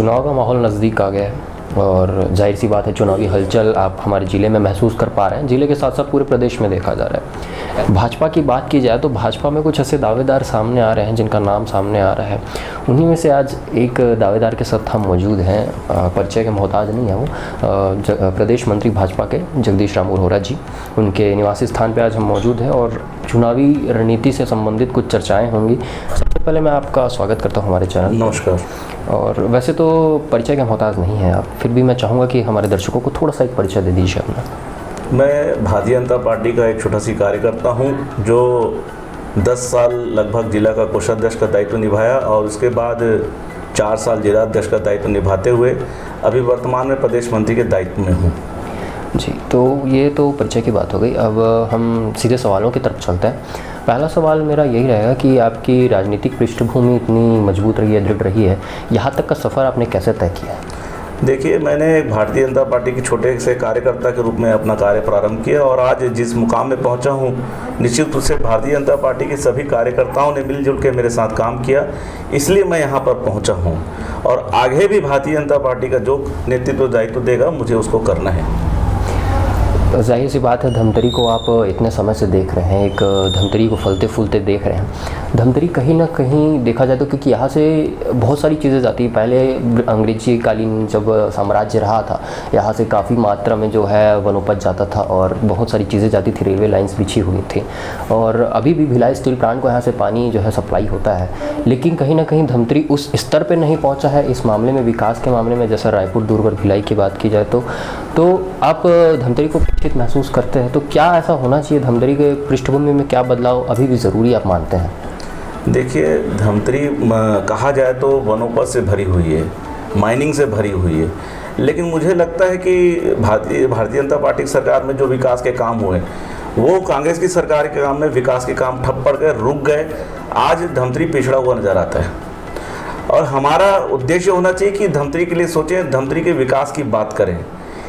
चुनाव का माहौल नज़दीक आ गया है और जाहिर सी बात है चुनावी हलचल आप हमारे ज़िले में महसूस कर पा रहे हैं। ज़िले के साथ साथ पूरे प्रदेश में देखा जा रहा है। भाजपा की बात की जाए तो भाजपा में कुछ ऐसे दावेदार सामने आ रहे हैं जिनका नाम सामने आ रहा है। उन्हीं में से आज एक दावेदार के साथ हम मौजूद हैं। परिचय के मोहताज नहीं है वो, प्रदेश मंत्री भाजपा के जगदीश राम अरोड़ा जी। उनके निवासी स्थान पर आज हम मौजूद हैं और चुनावी रणनीति से संबंधित कुछ चर्चाएँ होंगी। सबसे पहले मैं आपका स्वागत करता हूँ हमारे चैनल। नमस्कार। और वैसे तो परिचय के मोहताज नहीं है आप, फिर भी मैं चाहूँगा कि हमारे दर्शकों को थोड़ा सा एक परिचय दे दीजिए अपना। मैं भारतीय जनता पार्टी का एक छोटा सी कार्यकर्ता हूँ जो 10 साल लगभग जिला का कोषाध्यक्ष का दायित्व निभाया और उसके बाद 4 साल जिलाध्यक्ष का दायित्व निभाते हुए अभी वर्तमान में प्रदेश मंत्री के दायित्व में हूँ। जी, तो ये तो परिचय की बात हो गई। अब हम सीधे सवालों की तरफ चलते हैं। पहला सवाल मेरा यही रहेगा कि आपकी राजनीतिक पृष्ठभूमि इतनी मजबूत रही है, दृढ़ रही है, यहाँ तक का सफ़र आपने कैसे तय किया? देखिए, मैंने भारतीय जनता पार्टी के छोटे से कार्यकर्ता के रूप में अपना कार्य प्रारंभ किया और आज जिस मुकाम में पहुंचा हूं, निश्चित रूप से भारतीय जनता पार्टी के सभी कार्यकर्ताओं ने मिलजुल के मेरे साथ काम किया, इसलिए मैं यहां पर पहुंचा हूं और आगे भी भारतीय जनता पार्टी का जो नेतृत्व दायित्व देगा मुझे उसको करना है। जाहिर सी बात है, धमतरी को आप इतने समय से देख रहे हैं, एक धमतरी को फलते फूलते देख रहे हैं। धमतरी कहीं ना कहीं देखा जाए तो क्योंकि यहाँ से बहुत सारी चीज़ें जाती हैं। पहले अंग्रेजी कालीन जब साम्राज्य रहा था, यहाँ से काफ़ी मात्रा में जो है वनोपज जाता था और बहुत सारी चीज़ें जाती थी, रेलवे लाइन्स बिछी हुई थी और अभी भी भिलाई स्टील प्लांट को यहाँ से पानी जो है सप्लाई होता है। लेकिन कहीं ना कहीं धमतरी उस स्तर पर नहीं पहुँचा है इस मामले में, विकास के मामले में। जैसा रायपुर, दुर्ग और भिलाई की बात की जाए तो आप धमतरी को महसूस करते हैं, तो क्या ऐसा होना चाहिए? धमतरी के पृष्ठभूमि में क्या बदलाव अभी भी ज़रूरी आप मानते हैं? देखिए, धमतरी कहा जाए तो वनोपज से भरी हुई है, माइनिंग से भरी हुई है, लेकिन मुझे लगता है कि भारतीय जनता पार्टी की सरकार में जो विकास के काम हुए वो कांग्रेस की सरकार के काम में विकास के काम ठप पड़ गए, रुक गए। आज धमतरी पिछड़ा हुआ नज़र आता है और हमारा उद्देश्य होना चाहिए कि धमतरी के लिए सोचें, धमतरी के विकास की बात करें।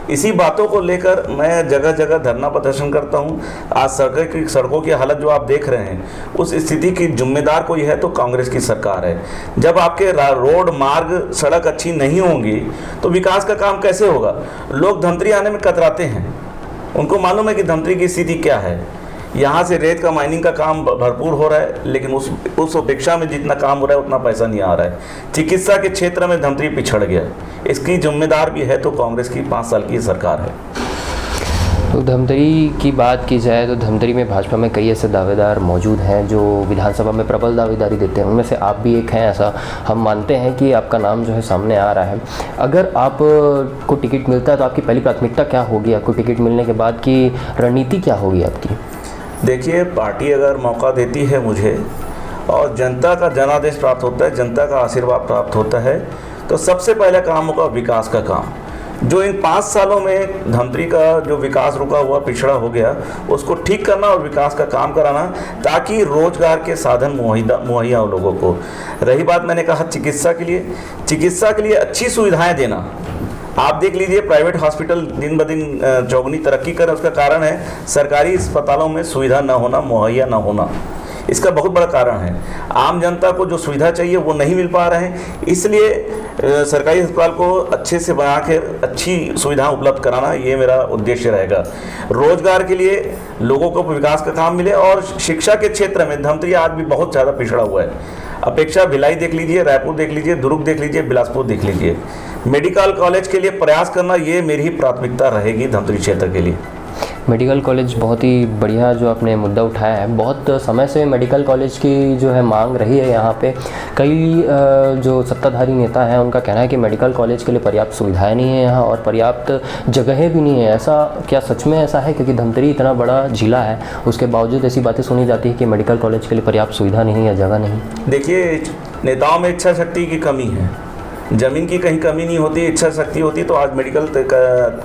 इसी बातों को लेकर मैं जगह जगह धरना प्रदर्शन करता हूं। आज सड़कों की हालत जो आप देख रहे हैं, उस स्थिति की जिम्मेदार कोई है तो कांग्रेस की सरकार है। जब आपके रोड, मार्ग, सड़क अच्छी नहीं होंगी तो विकास का काम कैसे होगा? लोग धमतरी आने में कतराते हैं, उनको मालूम है कि धमतरी की स्थिति क्या है। यहाँ से रेत का माइनिंग का काम भरपूर हो रहा है, लेकिन उस अपेक्षा में जितना काम हो रहा है उतना पैसा नहीं आ रहा है। चिकित्सा के क्षेत्र में धमतरी पिछड़ गया, इसकी जिम्मेदार भी है तो कांग्रेस की 5 साल की सरकार है। तो धमतरी की बात की जाए तो धमतरी में भाजपा में कई ऐसे दावेदार मौजूद हैं जो विधानसभा में प्रबल दावेदारी देते हैं। उनमें से आप भी एक हैं। ऐसा हम मानते हैं कि आपका नाम जो है सामने आ रहा है। अगर आप को टिकट मिलता है तो आपकी पहली प्राथमिकता क्या होगी? आपको टिकट मिलने के बाद की रणनीति क्या होगी आपकी? देखिए, पार्टी अगर मौका देती है मुझे और जनता का जनादेश प्राप्त होता है, जनता का आशीर्वाद प्राप्त होता है, तो सबसे पहला काम होगा विकास का काम। जो इन 5 सालों में धमतरी का जो विकास रुका हुआ, पिछड़ा हो गया, उसको ठीक करना और विकास का काम कराना, ताकि रोजगार के साधन मुहैया हो लोगों को। रही बात, मैंने कहा चिकित्सा के लिए अच्छी सुविधाएं देना। आप देख लीजिए, प्राइवेट हॉस्पिटल दिन ब दिन चौगुनी तरक्की कर रहे हैं। उसका कारण है सरकारी अस्पतालों में सुविधा न होना, मुहैया न होना। इसका बहुत बड़ा कारण है। आम जनता को जो सुविधा चाहिए वो नहीं मिल पा रहे हैं, इसलिए सरकारी अस्पताल को अच्छे से बना के अच्छी सुविधाएं उपलब्ध कराना, ये मेरा उद्देश्य रहेगा। रोजगार के लिए लोगों को विकास का काम मिले और शिक्षा के क्षेत्र में धमतरी आज भी बहुत ज़्यादा पिछड़ा हुआ है। अपेक्षा भिलाई देख लीजिए, रायपुर देख लीजिए, दुर्ग देख लीजिए, बिलासपुर देख लीजिए। मेडिकल कॉलेज के लिए प्रयास करना, ये मेरी ही प्राथमिकता रहेगी धमतरी क्षेत्र के लिए। मेडिकल कॉलेज बहुत ही बढ़िया जो आपने मुद्दा उठाया है। बहुत समय से मेडिकल कॉलेज की जो है मांग रही है यहाँ पे। कई जो सत्ताधारी नेता हैं उनका कहना है कि मेडिकल कॉलेज के लिए पर्याप्त सुविधाएं नहीं है यहाँ और पर्याप्त जगहें भी नहीं है। ऐसा क्या सच में ऐसा है? क्योंकि धमतरी इतना बड़ा जिला है, उसके बावजूद ऐसी बातें सुनी जाती है कि मेडिकल कॉलेज के लिए पर्याप्त सुविधा नहीं है, जगह नहीं। देखिए, नेताओं में इच्छा शक्ति की कमी है, ज़मीन की कहीं कमी नहीं होती, इच्छा शक्ति होती तो आज मेडिकल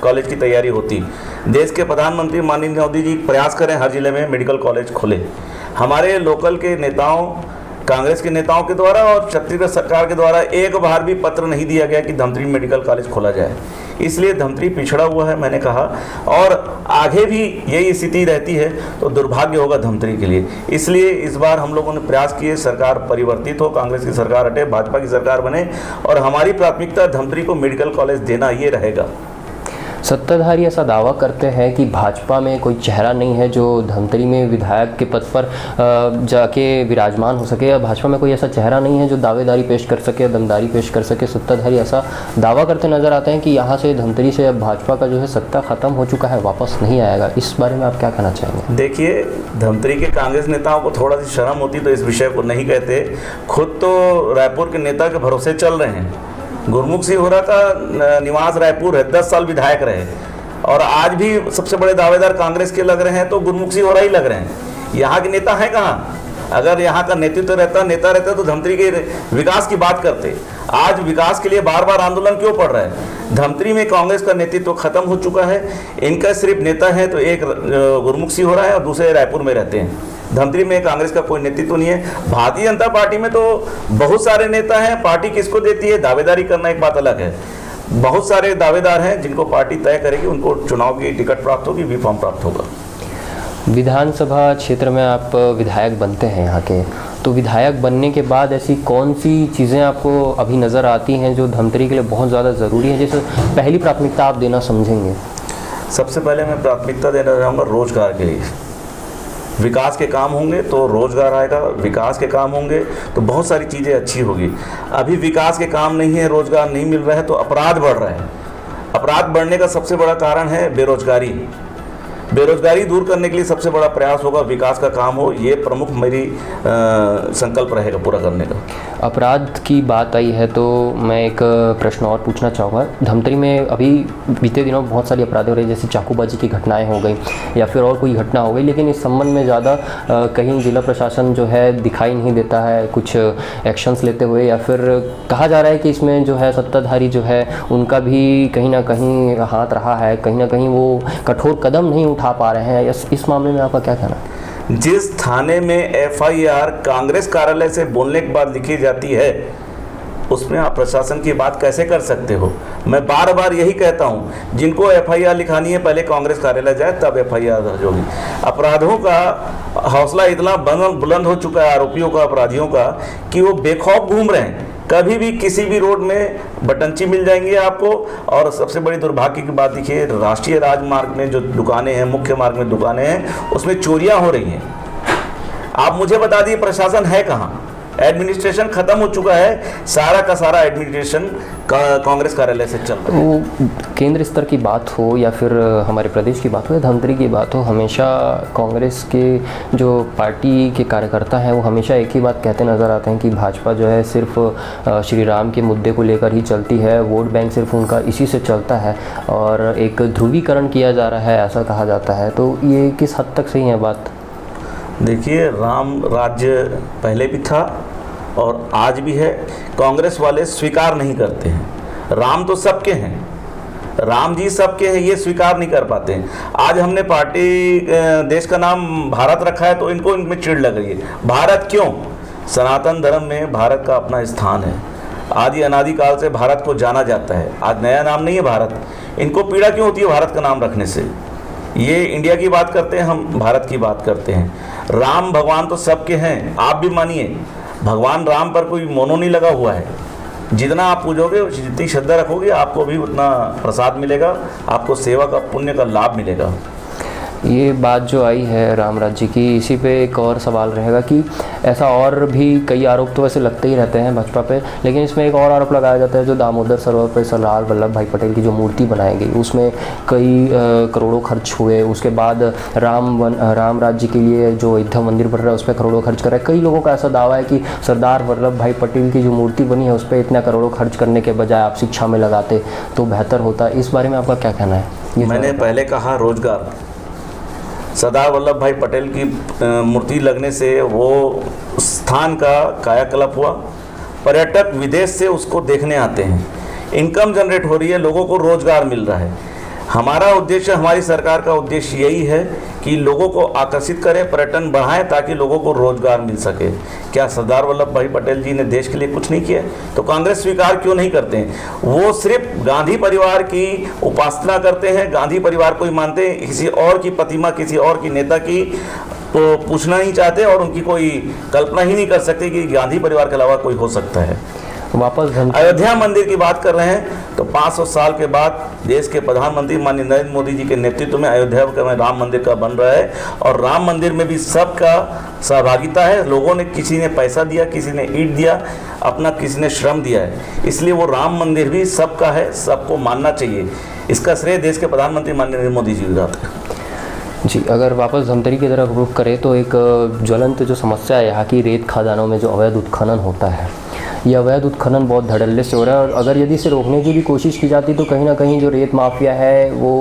कॉलेज की तैयारी होती। देश के प्रधानमंत्री माननीय मोदी जी प्रयास करें हर जिले में मेडिकल कॉलेज खोले। हमारे लोकल के नेताओं, कांग्रेस के नेताओं के द्वारा और छत्तीसगढ़ सरकार के द्वारा एक बार भी पत्र नहीं दिया गया कि धमतरी मेडिकल कॉलेज खोला जाए। इसलिए धमतरी पिछड़ा हुआ है, मैंने कहा, और आगे भी यही स्थिति रहती है तो दुर्भाग्य होगा धमतरी के लिए। इसलिए इस बार हम लोगों ने प्रयास किए सरकार परिवर्तित हो, कांग्रेस की सरकार हटे, भाजपा की सरकार बने, और हमारी प्राथमिकता धमतरी को मेडिकल कॉलेज देना ये रहेगा। सत्ताधारी ऐसा दावा करते हैं कि भाजपा में कोई चेहरा नहीं है जो धमतरी में विधायक के पद पर जाके विराजमान हो सके, या भाजपा में कोई ऐसा चेहरा नहीं है जो दावेदारी पेश कर सके, दमदारी पेश कर सके। सत्ताधारी ऐसा दावा करते नजर आते हैं कि यहाँ से धमतरी से अब भाजपा का जो है सत्ता खत्म हो चुका है, वापस नहीं आएगा। इस बारे में आप क्या कहना चाहेंगे? देखिए, धमतरी के कांग्रेस नेताओं को थोड़ा सी शर्म होती तो इस विषय को नहीं कहते। खुद तो रायपुर के नेता के भरोसे चल रहे हैं। गुरमुख सिंह होरा का निवास रायपुर है, 10 साल विधायक रहे, और आज भी सबसे बड़े दावेदार कांग्रेस के लग रहे हैं तो गुरमुख सिंह होरा ही लग रहे हैं। यहाँ के नेता हैं कहाँ? अगर यहाँ का नेतृत्व नेता रहता तो धमतरी के विकास की बात करते। आज विकास के लिए बार बार आंदोलन क्यों पड़ रहा है? धमतरी में कांग्रेस का नेतृत्व खत्म हो चुका है। इनका सिर्फ नेता है तो एक गुरमुख सिंह होरा है और दूसरे रायपुर में रहते हैं। धमतरी में कांग्रेस का कोई नेतृत्व नहीं है। भारतीय जनता पार्टी में तो बहुत सारे नेता हैं, पार्टी किसको देती है, दावेदारी करना एक बात अलग है। बहुत सारे दावेदार हैं जिनको पार्टी तय करेगी, उनको चुनाव की टिकट प्राप्त होगी, बी फॉर्म प्राप्त होगा। विधानसभा क्षेत्र में आप विधायक बनते हैं यहाँ के, तो विधायक बनने के बाद ऐसी कौन सी चीज़ें आपको अभी नज़र आती हैं जो धमतरी के लिए बहुत ज़्यादा ज़रूरी है, जैसे पहली प्राथमिकता आप देना समझेंगे? सबसे पहले मैं प्राथमिकता देना चाहूँगा रोजगार के लिए। विकास के काम होंगे तो रोजगार आएगा, विकास के काम होंगे तो बहुत सारी चीज़ें अच्छी होगी। अभी विकास के काम नहीं है, रोजगार नहीं मिल रहा है तो अपराध बढ़ रहा है। अपराध बढ़ने का सबसे बड़ा कारण है बेरोजगारी। बेरोजगारी दूर करने के लिए सबसे बड़ा प्रयास होगा विकास का काम हो, ये प्रमुख मेरी संकल्प रहेगा पूरा करने का। अपराध की बात आई है तो मैं एक प्रश्न और पूछना चाहूँगा। धमतरी में अभी बीते दिनों बहुत सारी अपराध हो रहे हैं, जैसे चाकूबाजी की घटनाएं हो गई या फिर और कोई घटना हो गई, लेकिन इस संबंध में ज़्यादा कहीं जिला प्रशासन जो है दिखाई नहीं देता है कुछ एक्शंस लेते हुए, या फिर कहा जा रहा है कि इसमें जो है सत्ताधारी जो है उनका भी कहीं ना कहीं हाथ रहा है, कहीं ना कहीं वो कठोर कदम नहीं उठा पा रहे हैं। इस मामले में आपका क्या कहना है? जिस थाने में एफआईआर कांग्रेस कार्यालय से बोलने के बाद लिखी जाती है उसमें आप प्रशासन की बात कैसे कर सकते हो? मैं बार बार यही कहता हूं, जिनको एफआईआर लिखानी है पहले कांग्रेस कार्यालय जाए तब एफआईआर दर्ज होगी। अपराधों का हौसला इतना बुलंद हो चुका है आरोपियों का, अपराधियों का, कि वो बेखौफ घूम रहे हैं। कभी भी किसी भी रोड में बटंची मिल जाएंगे आपको। और सबसे बड़ी दुर्भाग्य की बात देखिए, राष्ट्रीय राजमार्ग में जो दुकानें हैं, मुख्य मार्ग में दुकानें हैं, उसमें चोरियां हो रही हैं। आप मुझे बता दिए प्रशासन है कहाँ? एडमिनिस्ट्रेशन खत्म हो चुका है, सारा का सारा एडमिनिस्ट्रेशन कांग्रेस कार्यालय से चल रहा है। वो केंद्र स्तर की बात हो या फिर हमारे प्रदेश की बात हो या धमतरी की बात हो, हमेशा कांग्रेस के जो पार्टी के कार्यकर्ता हैं वो हमेशा एक ही बात कहते नज़र आते हैं कि भाजपा जो है सिर्फ श्री राम के मुद्दे को लेकर ही चलती है, वोट बैंक सिर्फ उनका इसी से चलता है और एक ध्रुवीकरण किया जा रहा है, ऐसा कहा जाता है। तो ये किस हद तक सही है बात? देखिए, राम राज्य पहले भी था और आज भी है। कांग्रेस वाले स्वीकार नहीं करते हैं। राम तो सबके हैं, राम जी सबके हैं, ये स्वीकार नहीं कर पाते हैं। आज हमने पार्टी देश का नाम भारत रखा है तो इनको इनमें चिढ़ लग रही है। भारत क्यों? सनातन धर्म में भारत का अपना स्थान है। आदि अनादिकाल से भारत को जाना जाता है। आज नया नाम नहीं है भारत। इनको पीड़ा क्यों होती है भारत का नाम रखने से? ये इंडिया की बात करते हैं, हम भारत की बात करते हैं। राम भगवान तो सबके हैं, आप भी मानिए। भगवान राम पर कोई मोनो नहीं लगा हुआ है। जितना आप पूजोगे, जितनी श्रद्धा रखोगे, आपको भी उतना प्रसाद मिलेगा, आपको सेवा का पुण्य का लाभ मिलेगा। ये बात जो आई है राम राज्य की, इसी पे एक और सवाल रहेगा कि ऐसा और भी कई आरोप तो वैसे लगते ही रहते हैं भाजपा पे, लेकिन इसमें एक और आरोप लगाया जाता है जो दामोदर सरोवर पर सरदार वल्लभ भाई पटेल की जो मूर्ति बनाई गई उसमें कई करोड़ों खर्च हुए। उसके बाद राम राज्य के लिए जो अयोध्या मंदिर बन रहा है उस पर करोड़ों खर्च कर रहा है। कई लोगों का ऐसा दावा है कि सरदार वल्लभ भाई पटेल की जो मूर्ति बनी है उस पर इतना करोड़ों खर्च करने के बजाय आप शिक्षा में लगाते तो बेहतर होता। इस बारे में आपका क्या कहना है? मैंने पहले कहा रोजगार। सरदार वल्लभ भाई पटेल की मूर्ति लगने से वो स्थान का कायाकल्प हुआ। पर्यटक विदेश से उसको देखने आते हैं, इनकम जनरेट हो रही है, लोगों को रोजगार मिल रहा है। हमारा उद्देश्य, हमारी सरकार का उद्देश्य यही है कि लोगों को आकर्षित करें, पर्यटन बढ़ाएं ताकि लोगों को रोजगार मिल सके। क्या सरदार वल्लभ भाई पटेल जी ने देश के लिए कुछ नहीं किया? तो कांग्रेस स्वीकार क्यों नहीं करते हैं? वो सिर्फ गांधी परिवार की उपासना करते हैं, गांधी परिवार को ही मानते हैं, किसी और की प्रतिमा, किसी और की नेता की तो पूछना नहीं चाहते और उनकी कोई कल्पना ही नहीं कर सकते कि गांधी परिवार के अलावा कोई हो सकता है। वापस अयोध्या मंदिर की बात कर रहे हैं तो 500 साल के बाद देश के प्रधानमंत्री माननीय नरेंद्र मोदी जी के नेतृत्व में अयोध्या में राम मंदिर का बन रहा है और राम मंदिर में भी सबका सहभागिता है। लोगों ने, किसी ने पैसा दिया, किसी ने ईंट दिया, अपना किसी ने श्रम दिया है, इसलिए वो राम मंदिर भी सबका है, सबको मानना चाहिए। इसका श्रेय देश के प्रधानमंत्री माननीय नरेंद्र मोदी जी को जाता है। जी, अगर वापस धमतरी की तरफ रुख करें तो एक ज्वलंत जो समस्या है यहाँ की, रेत खदानों में जो अवैध उत्खनन होता है, ये अवैध उत्खनन बहुत धड़ल्ले से हो रहा है और अगर यदि इसे रोकने की भी कोशिश की जाती तो कहीं ना कहीं जो रेत माफिया है वो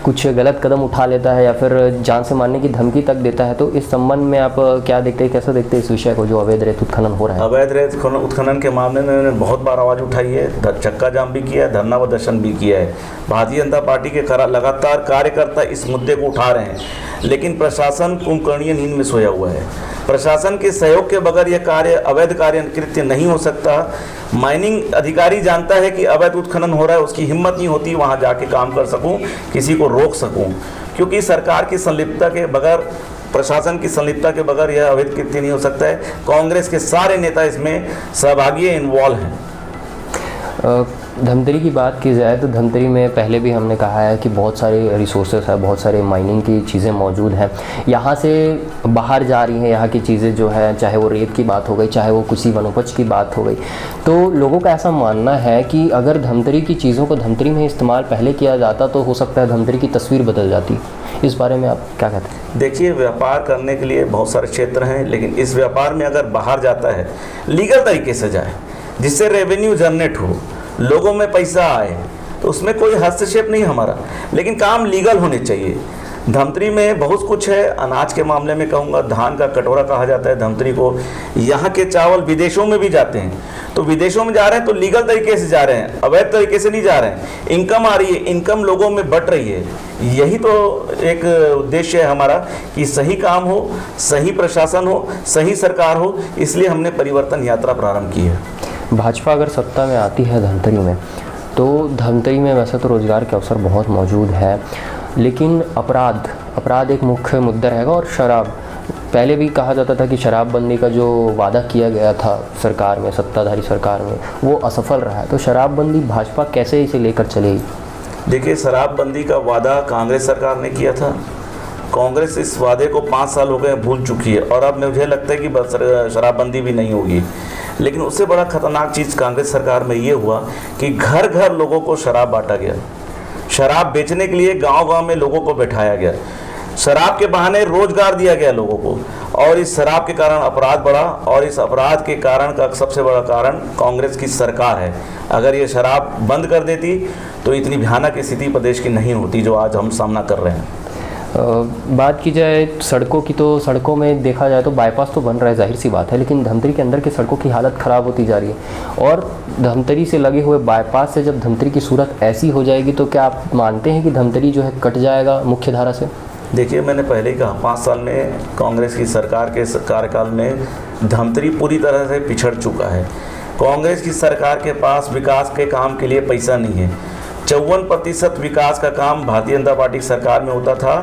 कुछ गलत कदम उठा लेता है या फिर जान से मारने की धमकी तक देता है। तो इस संबंध में आप क्या देखते हैं, कैसे देखते हैं इस विषय को, जो अवैध रेत उत्खनन हो रहा है? अवैध रेत उत्खनन के मामले में मैंने बहुत बार आवाज़ उठाई है, चक्का जाम भी किया है, धरना प्रदर्शन भी किया है। भारतीय जनता पार्टी के लगातार कार्यकर्ता इस मुद्दे को उठा रहे हैं, लेकिन प्रशासन कुंभकर्णीय नींद में सोया हुआ है। प्रशासन के सहयोग के बगैर यह कार्य, अवैध कार्य कृत्य नहीं हो सकता। माइनिंग अधिकारी जानता है कि अवैध उत्खनन हो रहा है, उसकी हिम्मत नहीं होती वहां जाके काम कर सकूं, किसी को रोक सकूं, क्योंकि सरकार की संलिप्तता के बगैर, प्रशासन की संलिप्तता के बगैर यह अवैध कृत्य नहीं हो सकता है। कांग्रेस के सारे नेता इसमें सहभागी, इन्वॉल्व हैं। धमतरी की बात की जाए तो धमतरी में पहले भी हमने कहा है कि बहुत सारे रिसोर्सेस है, बहुत सारे माइनिंग की चीज़ें मौजूद हैं, यहाँ से बाहर जा रही हैं यहाँ की चीज़ें जो है, चाहे वो रेत की बात हो गई, चाहे वो किसी वनोपज की बात हो गई। तो लोगों का ऐसा मानना है कि अगर धमतरी की चीज़ों को धमतरी में इस्तेमाल पहले किया जाता तो हो सकता है धमतरी की तस्वीर बदल जाती। इस बारे में आप क्या कहते हैं? देखिए, व्यापार करने के लिए बहुत सारे क्षेत्र हैं, लेकिन इस व्यापार में अगर बाहर जाता है, लीगल तरीके से जाए, जिससे रेवेन्यू जनरेट हो, लोगों में पैसा आए, तो उसमें कोई हस्तक्षेप नहीं हमारा, लेकिन काम लीगल होने चाहिए। धमतरी में बहुत कुछ है। अनाज के मामले में कहूँगा, धान का कटोरा कहा जाता है धमतरी को। यहाँ के चावल विदेशों में भी जाते हैं, तो विदेशों में जा रहे हैं तो लीगल तरीके से जा रहे हैं, अवैध तरीके से नहीं जा रहे हैं। इनकम आ रही है, इनकम लोगों में बट रही है। यही तो एक उद्देश्य है हमारा कि सही काम हो, सही प्रशासन हो, सही सरकार हो, इसलिए हमने परिवर्तन यात्रा प्रारंभ की है। भाजपा अगर सत्ता में आती है धमतरी में, तो धमतरी में वैसे तो रोज़गार के अवसर बहुत मौजूद है, लेकिन अपराध एक मुख्य मुद्दा रहेगा। और शराब, पहले भी कहा जाता था कि शराबबंदी का जो वादा किया गया था सरकार में, सत्ताधारी सरकार में, वो असफल रहा है। तो शराबबंदी भाजपा कैसे इसे लेकर चलेगी? देखिए, शराबबंदी का वादा कांग्रेस सरकार ने किया था। कांग्रेस इस वादे को 5 साल हो गए भूल चुकी है और अब मुझे लगता है कि शराबबंदी भी नहीं होगी। लेकिन उससे बड़ा खतरनाक चीज़ कांग्रेस सरकार में ये हुआ कि घर घर लोगों को शराब बांटा गया। शराब बेचने के लिए गांव-गांव में लोगों को बैठाया गया, शराब के बहाने रोजगार दिया गया लोगों को, और इस शराब के कारण अपराध बढ़ा। और इस अपराध के कारण का सबसे बड़ा कारण कांग्रेस की सरकार है। अगर ये शराब बंद कर देती तो इतनी भयानक स्थिति प्रदेश की नहीं होती जो आज हम सामना कर रहे हैं। बात की जाए सड़कों की, तो सड़कों में देखा जाए तो बाईपास तो बन रहा है, जाहिर सी बात है, लेकिन धमतरी के अंदर की सड़कों की हालत ख़राब होती जा रही है। और धमतरी से लगे हुए बाईपास से जब धमतरी की सूरत ऐसी हो जाएगी तो क्या आप मानते हैं कि धमतरी जो है कट जाएगा मुख्य धारा से? देखिए, मैंने पहले ही कहा, 5 साल में कांग्रेस की सरकार के कार्यकाल में धमतरी पूरी तरह से पिछड़ चुका है। कांग्रेस की सरकार के पास विकास के काम के लिए पैसा नहीं है। 54% विकास का काम भारतीय जनता पार्टी की सरकार में होता था,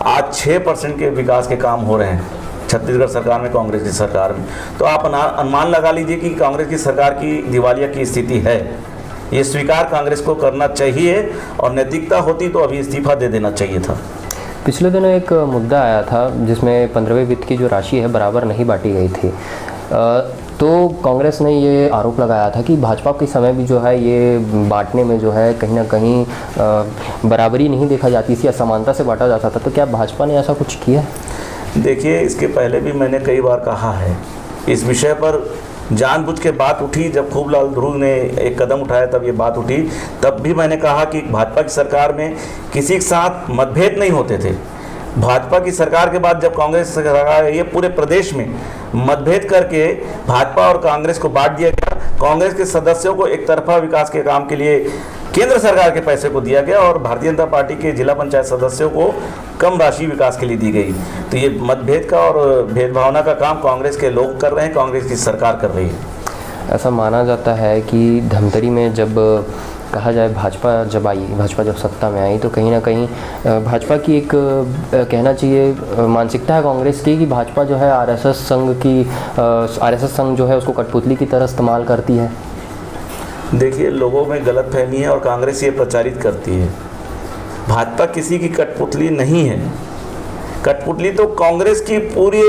आज 6% के विकास के काम हो रहे हैं छत्तीसगढ़ सरकार में, कांग्रेस की सरकार में। तो आप अनुमान लगा लीजिए कि कांग्रेस की सरकार की दिवालिया की स्थिति है। ये स्वीकार कांग्रेस को करना चाहिए और नैतिकता होती तो अभी इस्तीफा दे देना चाहिए था। पिछले दिनों एक मुद्दा आया था जिसमें 15वें वित्त की जो राशि है बराबर नहीं बांटी गई थी, तो कांग्रेस ने ये आरोप लगाया था कि भाजपा के समय भी जो है ये बांटने में जो है कहीं ना कहीं बराबरी नहीं देखा जाती थी, असमानता से बांटा जाता था। तो क्या भाजपा ने ऐसा कुछ किया? देखिए, इसके पहले भी मैंने कई बार कहा है, इस विषय पर जानबूझ के बात उठी। जब खूबलाल ध्रुव ने एक कदम उठाया तब ये बात उठी। तब भी मैंने कहा कि भाजपा की सरकार में किसी के साथ मतभेद नहीं होते थे। भाजपा की सरकार के बाद जब कांग्रेस सरकार है, ये पूरे प्रदेश में मतभेद करके भाजपा और कांग्रेस को बांट दिया गया। कांग्रेस के सदस्यों को एक तरफा विकास के काम के लिए केंद्र सरकार के पैसे को दिया गया और भारतीय जनता पार्टी के जिला पंचायत सदस्यों को कम राशि विकास के लिए दी गई। तो ये मतभेद का और भेदभावना का काम कांग्रेस के लोग कर रहे हैं, कांग्रेस की सरकार कर रही है। ऐसा माना जाता है कि धमतरी में जब कहा जाए भाजपा जब सत्ता में आई तो कहीं ना कहीं भाजपा की एक कहना चाहिए मानसिकता है कांग्रेस की कि भाजपा जो है आरएसएस संघ जो है उसको कठपुतली की तरह इस्तेमाल करती है। देखिए, लोगों में गलतफहमी है और कांग्रेस ये प्रचारित करती है। भाजपा किसी की कठपुतली नहीं है। कठपुतली तो कांग्रेस की पूरे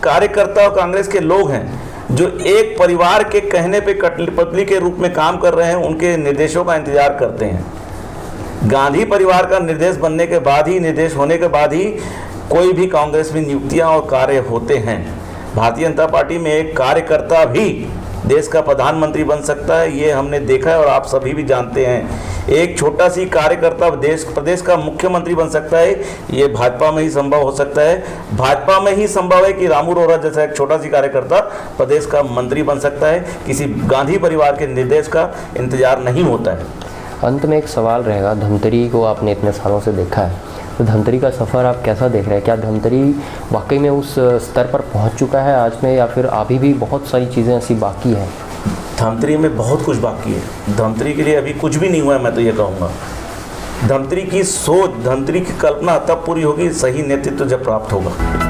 कार्यकर्ता और कांग्रेस के लोग हैं जो एक परिवार के कहने पे कठपुतली के रूप में काम कर रहे हैं, उनके निर्देशों का इंतजार करते हैं। गांधी परिवार का निर्देश बनने के बाद ही, निर्देश होने के बाद ही कोई भी कांग्रेस में नियुक्तियां और कार्य होते हैं। भारतीय जनता पार्टी में एक कार्यकर्ता भी देश का प्रधानमंत्री बन सकता है, ये हमने देखा है और आप सभी भी जानते हैं। एक छोटा सी कार्यकर्ता प्रदेश का मुख्यमंत्री बन सकता है, ये भाजपा में ही संभव हो सकता है। भाजपा में ही संभव है कि रामू रोहरा जैसा एक छोटा सी कार्यकर्ता प्रदेश का मंत्री बन सकता है। किसी गांधी परिवार के निर्देश का इंतजार नहीं होता है। अंत में एक सवाल रहेगा, धमतरी को आपने इतने सालों से देखा है, तो धमतरी का सफ़र आप कैसा देख रहे हैं? क्या धमतरी वाकई में उस स्तर पर पहुंच चुका है आज में, या फिर अभी भी बहुत सारी चीज़ें ऐसी बाकी हैं? धमतरी में बहुत कुछ बाकी है। धमतरी के लिए अभी कुछ भी नहीं हुआ है, मैं तो ये कहूँगा। धमतरी की सोच, धमतरी की कल्पना तब पूरी होगी सही नेतृत्व जब प्राप्त होगा।